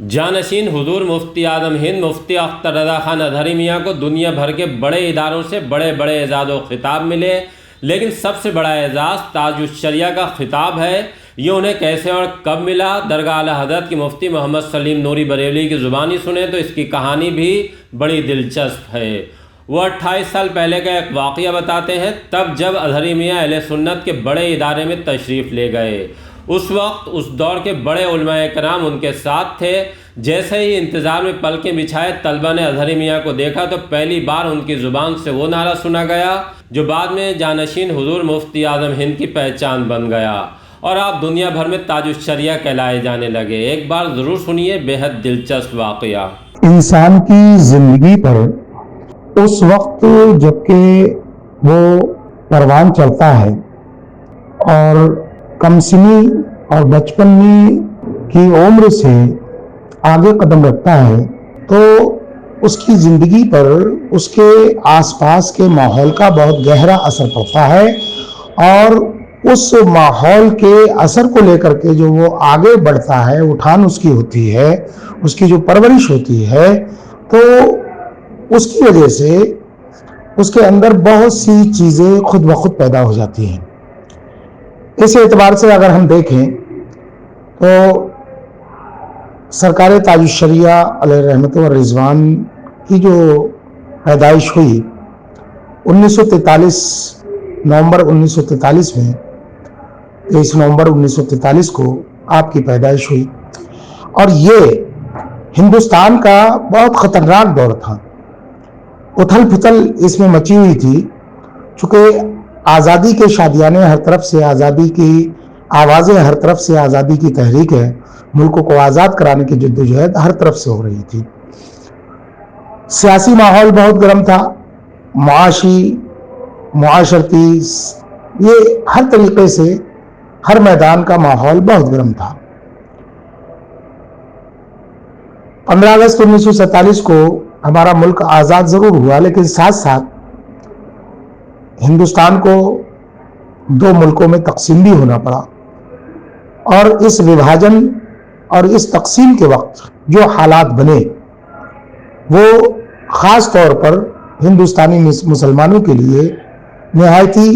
جانشین حضور مفتی اعظم ہند مفتی اختر رضا خان اظہری میاں کو دنیا بھر کے بڑے اداروں سے بڑے بڑے اعزاز و خطاب ملے، لیکن سب سے بڑا اعزاز تاج الشریعہ کا خطاب ہے۔ یہ انہیں کیسے اور کب ملا؟ درگاہ اعلیٰ حضرت کی مفتی محمد سلیم نوری بریلوی کی زبانی سنیں تو اس کی کہانی بھی بڑی دلچسپ ہے۔ وہ 28 سال پہلے کا ایک واقعہ بتاتے ہیں، تب جب اظہری میاں اہل سنت کے بڑے ادارے میں تشریف لے گئے۔ اس وقت اس دور کے بڑے علماء کرام ان کے ساتھ تھے۔ جیسے ہی انتظار میں پلکیں بچھائے طلبہ نے اظہری میاں کو دیکھا تو پہلی بار ان کی زبان سے وہ نعرہ سنا گیا جو بعد میں جانشین حضور مفتی اعظم ہند کی پہچان بن گیا، اور آپ دنیا بھر میں تاج الشریعہ کہلائے جانے لگے۔ ایک بار ضرور سنیے بہت دلچسپ واقعہ۔ انسان کی زندگی پر اس وقت جبکہ وہ پروان چڑھتا ہے اور کمسنی اور بچپنی کی عمر سے آگے قدم رکھتا ہے تو اس کی زندگی پر اس کے آس پاس کے ماحول کا بہت گہرا اثر پڑتا ہے، اور اس ماحول کے اثر کو لے کر کے جو وہ آگے بڑھتا ہے، اٹھان اس کی ہوتی ہے، اس کی جو پرورش ہوتی ہے، تو اس کی وجہ سے اس کے اندر بہت سی چیزیں خود بخود پیدا ہو جاتی ہیں۔ اس اعتبار سے اگر ہم دیکھیں تو سرکار تاج الشریعہ علیہ رحمت و رضوان کی جو پیدائش ہوئی 1943 نومبر 1943 میں 23 نومبر 1943 کو آپ کی پیدائش ہوئی، اور یہ ہندوستان کا بہت خطرناک دور تھا۔ اتھل پھتل اس میں مچی ہوئی تھی، چونکہ آزادی کے شادیانے ہر طرف سے، آزادی کی آوازیں ہر طرف سے، آزادی کی تحریک ہے، ملکوں کو آزاد کرانے کی جدوجہد ہر طرف سے ہو رہی تھی۔ سیاسی ماحول بہت گرم تھا، معاشی، معاشرتی، یہ ہر طریقے سے ہر میدان کا ماحول بہت گرم تھا۔ 15 اگست 1947 کو ہمارا ملک آزاد ضرور ہوا، لیکن ساتھ ساتھ ہندوستان کو دو ملکوں میں تقسیم بھی ہونا پڑا، اور اس وبھاجن اور اس تقسیم کے وقت جو حالات بنے وہ خاص طور پر ہندوستانی مسلمانوں کے لیے نہایت ہی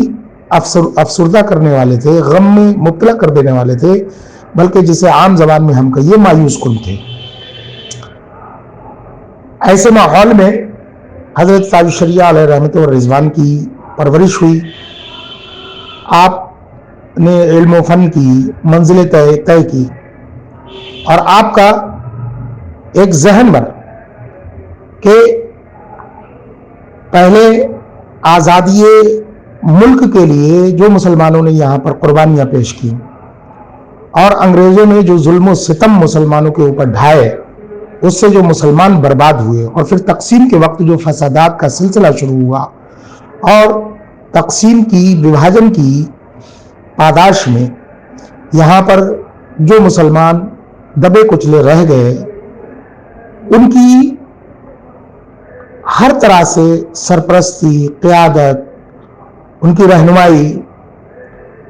افسردہ کرنے والے تھے، غم میں مبتلا کر دینے والے تھے، بلکہ جسے عام زبان میں ہم کہیے مایوس کن تھے۔ ایسے ماحول میں حضرت تاج الشریعہ علیہ رحمت و رضوان کی پرورش ہوئی۔ آپ نے علم و فن کی منزلیں طے کی، اور آپ کا ایک ذہن بنا کہ پہلے آزادی ملک کے لیے جو مسلمانوں نے یہاں پر قربانیاں پیش کی، اور انگریزوں نے جو ظلم و ستم مسلمانوں کے اوپر ڈھائے، اس سے جو مسلمان برباد ہوئے، اور پھر تقسیم کے وقت جو فسادات کا سلسلہ شروع ہوا، اور تقسیم کی، وبھاجن کی پاداش میں یہاں پر جو مسلمان دبے کچلے رہ گئے، ان کی ہر طرح سے سرپرستی، قیادت، ان کی رہنمائی،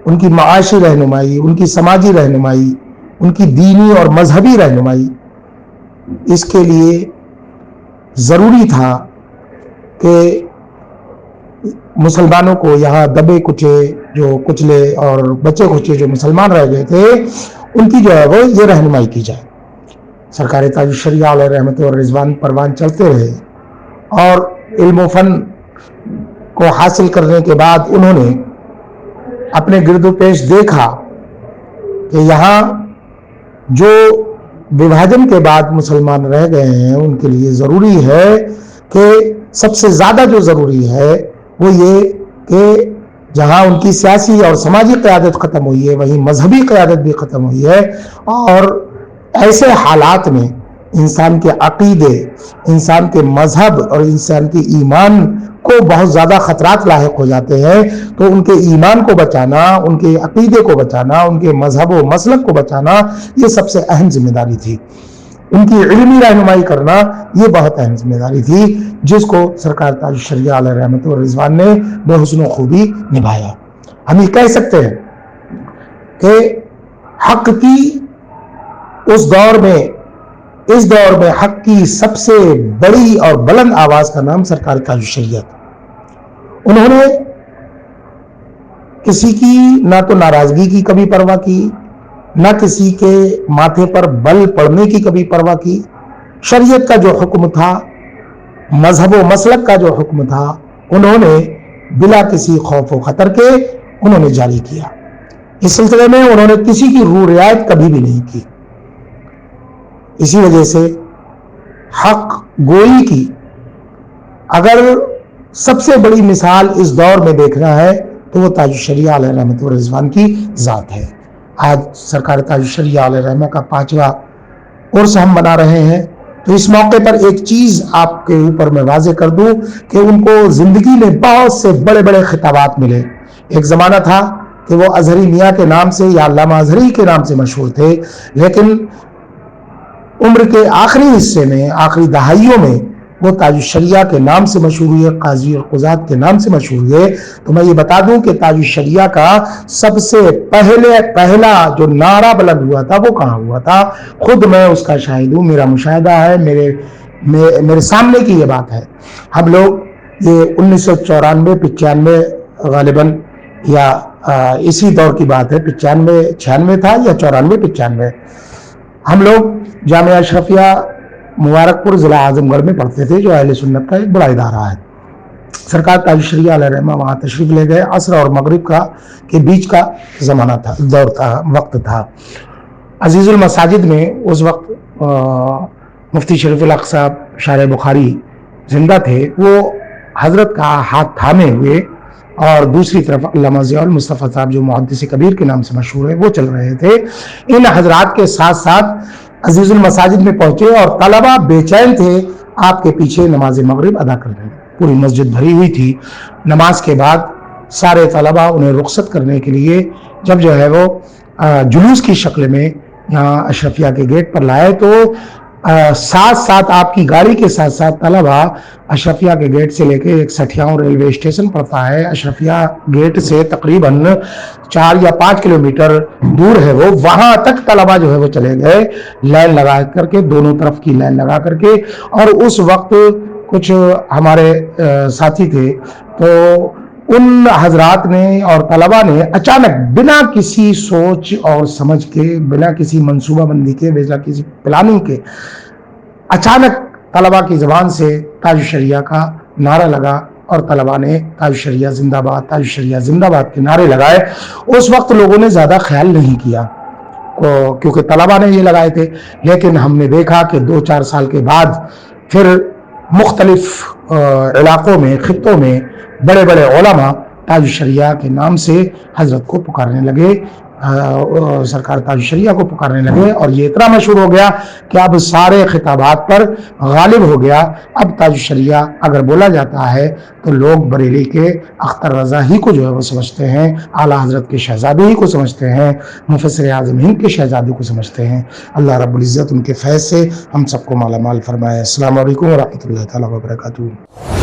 ان کی معاشی رہنمائی، ان کی سماجی رہنمائی، ان کی دینی اور مذہبی رہنمائی، اس کے لیے ضروری تھا کہ مسلمانوں کو یہاں دبے کچلے اور بچے کچے جو مسلمان رہ گئے تھے، ان کی جو ہے وہ یہ رہنمائی کی جائے۔ سرکار تاج الشریعہ علیہ رحمت و رضوان پروان چلتے رہے، اور علم و فن کو حاصل کرنے کے بعد انہوں نے اپنے گرد و پیش دیکھا کہ یہاں جو وبھاجن کے بعد مسلمان رہ گئے ہیں، ان کے لیے ضروری ہے کہ سب سے زیادہ جو ضروری ہے وہ یہ کہ جہاں ان کی سیاسی اور سماجی قیادت ختم ہوئی ہے، وہیں مذہبی قیادت بھی ختم ہوئی ہے، اور ایسے حالات میں انسان کے عقیدے، انسان کے مذہب اور انسان کے ایمان کو بہت زیادہ خطرات لاحق ہو جاتے ہیں، تو ان کے ایمان کو بچانا، ان کے عقیدے کو بچانا، ان کے مذہب و مسلک کو بچانا، یہ سب سے اہم ذمہ داری تھی۔ ان کی علمی رہنمائی کرنا یہ بہت اہم ذمہ داری تھی، جس کو سرکار تاج الشریعہ علیہ رحمت و رضوان نے بحسن و خوبی نبھایا۔ ہم یہ کہہ سکتے ہیں کہ حق کی اس دور میں اس دور میں حق کی سب سے بڑی اور بلند آواز کا نام سرکار تاج الشریعہ تھا۔ انہوں نے کسی کی نہ تو ناراضگی کی کبھی پرواہ کی، نہ کسی کے ماتھے پر بل پڑنے کی کبھی پرواہ کی۔ شریعت کا جو حکم تھا، مذہب و مسلک کا جو حکم تھا، انہوں نے بلا کسی خوف و خطر کے انہوں نے جاری کیا۔ اس سلسلے میں انہوں نے کسی کی روح رعایت کبھی بھی نہیں کی۔ اسی وجہ سے حق گوئی کی اگر سب سے بڑی مثال اس دور میں دیکھنا ہے تو وہ تاج الشریعہ علیہ رحمت و رضوان کی ذات ہے۔ آج سرکار تاج الشریعہ علیہ رحمہ کا 5واں عرس ہم منا رہے ہیں، تو اس موقع پر ایک چیز آپ کے اوپر میں واضح کر دوں کہ ان کو زندگی میں بہت سے بڑے بڑے خطابات ملے۔ ایک زمانہ تھا کہ وہ اظہری میاں کے نام سے یا علامہ اظہری کے نام سے مشہور تھے، لیکن عمر کے آخری حصے میں، آخری دہائیوں میں وہ تاج الشریعہ کے نام سے مشہور ہوئے، قاضی القضات کے نام سے مشہور ہوئے۔ تو میں یہ بتا دوں کہ تاج الشریعہ کا سب سے پہلا جو نعرہ بلند ہوا تھا وہ کہاں ہوا تھا؟ خود میں اس کا شاہد ہوں، میرا مشاہدہ ہے، میرے سامنے کی یہ بات ہے۔ ہم لوگ یہ 1994-95 غالباً یا اسی دور کی بات ہے، 95-96 تھا یا 94-95، ہم لوگ جامعہ اشرفیہ مبارک پور ضلع اعظم گڑھ میں پڑھتے تھے، جو اہل سنت کا ایک بڑا ادارہ ہے۔ سرکار تاج الشریعہ علیہ رحمہ وہاں تشریف لے گئے۔ عصر اور مغرب کے بیچ کا زمانہ تھا، دور تھا، وقت تھا۔ عزیز المساجد میں اس وقت مفتی شریف الحق صاحب شارح بخاری زندہ تھے، وہ حضرت کا ہاتھ تھامے ہوئے، اور دوسری طرف علامہ ضیاء المصطفیٰ صاحب جو محدث کبیر کے نام سے مشہور ہے وہ چل رہے تھے۔ ان حضرات کے ساتھ ساتھ عزیز المساجد میں پہنچے اور طلبہ بے چین تھے آپ کے پیچھے نماز مغرب ادا کر رہے ہیں۔ پوری مسجد بھری ہوئی تھی۔ نماز کے بعد سارے طلبہ انہیں رخصت کرنے کے لیے جب جو ہے وہ جلوس کی شکل میں یہاں اشرفیہ کے گیٹ پر لائے، تو ساتھ ساتھ آپ کی گاڑی کے ساتھ ساتھ طلبہ اشرفیہ کے گیٹ سے لے کے ایک سٹھیاؤں ریلوے اسٹیشن پڑتا ہے، اشرفیہ گیٹ سے تقریباً 4 یا 5 کلومیٹر دور ہے وہ، وہاں تک طلبہ جو ہے وہ چلے گئے، لائن لگا کر کے، دونوں طرف کی لائن لگا کر کے۔ اور اس وقت کچھ ہمارے ساتھی تھے، تو ان حضرات نے اور طلبہ نے اچانک بنا کسی سوچ اور سمجھ کے، بنا کسی منصوبہ بندی کے، بنا کسی پلاننگ کے، اچانک طلبہ کی زبان سے تاج الشریعہ کا نعرہ لگا، اور طلبہ نے تاج الشریعہ زندہ باد، تاج الشریعہ زندہ باد کے نعرے لگائے۔ اس وقت لوگوں نے زیادہ خیال نہیں کیا کیونکہ طلبہ نے یہ لگائے تھے، لیکن ہم نے دیکھا کہ 2-4 سال کے بعد پھر مختلف علاقوں میں، خطوں میں بڑے بڑے علماء تاج الشریعہ کے نام سے حضرت کو پکارنے لگے، سرکار تاج الشریعہ کو پکارنے لگے، اور یہ اتنا مشہور ہو گیا کہ اب سارے خطابات پر غالب ہو گیا۔ اب تاج الشریعہ اگر بولا جاتا ہے تو لوگ بریلی کے اختر رضا ہی کو جو ہے وہ سمجھتے ہیں، اعلیٰ حضرت کے شہزادے ہی کو سمجھتے ہیں، مفسر اعظم ہند کے شہزادے کو سمجھتے ہیں۔ اللہ رب العزت ان کے فیض سے ہم سب کو مالا مال فرمائے۔ السلام علیکم ورحمۃ اللہ تعالیٰ وبرکاتہ۔